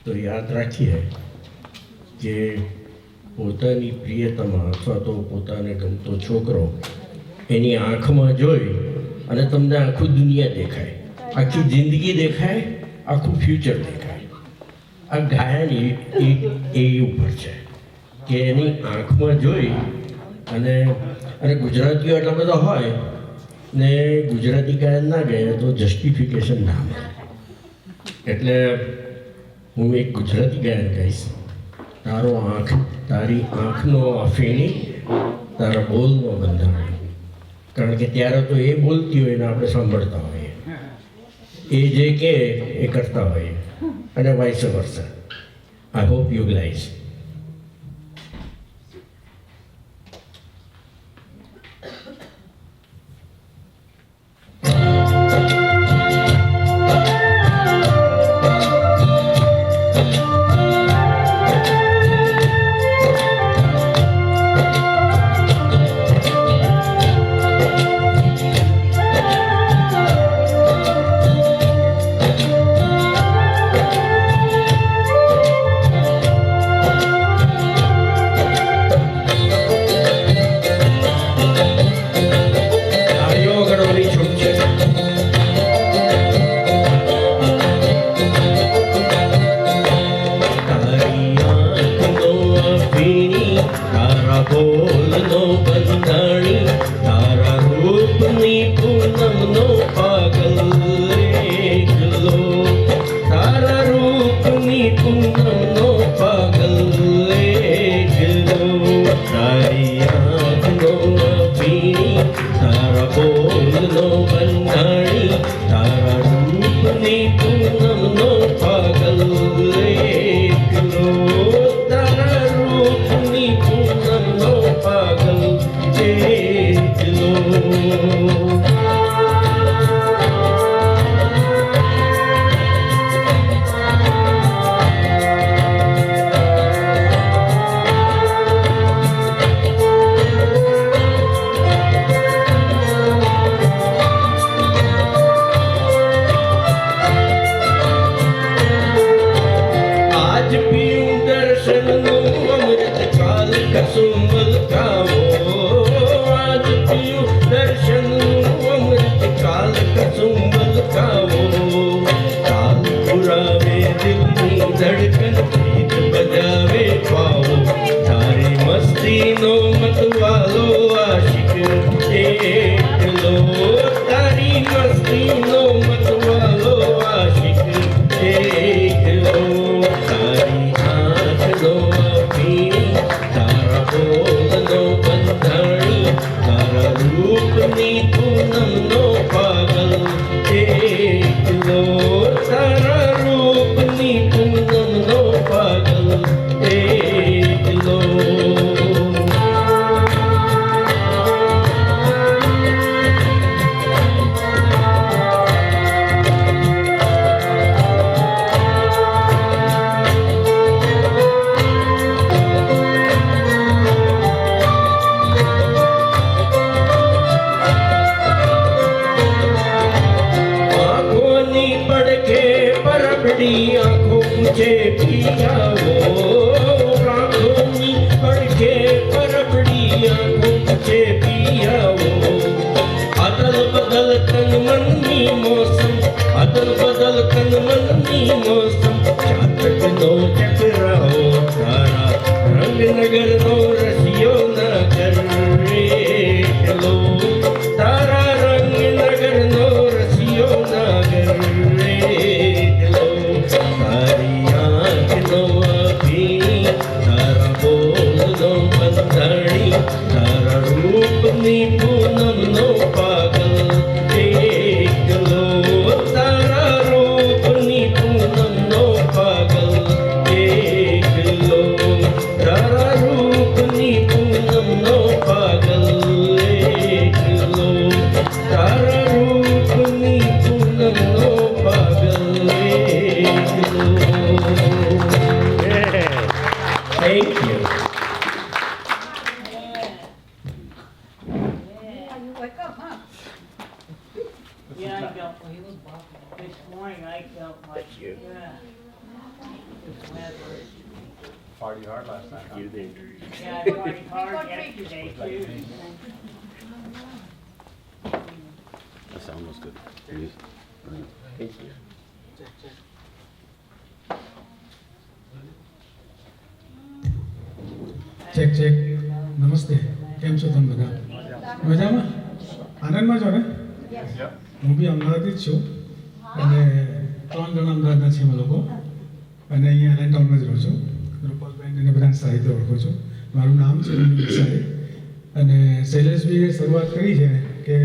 તો યાદ રાખીએ કે પોતાની પ્રિયતમા અથવા તો પોતાને ગમતો છોકરો એની આંખમાં જોઈ અને તમને આખું દુનિયા દેખાય, આખી જિંદગી દેખાય, આખું ફ્યુચર દેખાય. આ ગાયન એ ઉપર છે કે એની આંખમાં જોઈ અને ગુજરાતીઓ એટલા બધા હોય ને ગુજરાતી ગાયન ના ગાય તો જસ્ટિફિકેશન ના મળે. એટલે હું એક ગુજરાતી ગાયન કહીશ. તારી આંખનો અફેણી, તારા બોલનો બંધારણ. કારણ કે ત્યારે તો એ બોલતી હોય ને આપણે સાંભળતા હોઈએ, એ જે કે એ કરતા હોઈએ, અને vice versa. I hope you guys. તારા રૂપની પૂનમનો Party hard last night, huh? Yeah, I partied hard yesterday too. The sound was good. Check check નમસ્તે કેમ છો તમે બધા મજામાં આનંદમાં છો ને Yep. હું બી અમદાવાદથી જ છું અને 3 જણા અમદાવાદના છીએ અમે લોકો અને અહીંયા એલએન ટાઉનમાં જ રહું છું રૂપાલબેન અને બધા સારી રીતે ઓળખું છું મારું નામ છે વિનીત દેસાઈ અને શૈલેષભાઈએ શરૂઆત કરી છે કે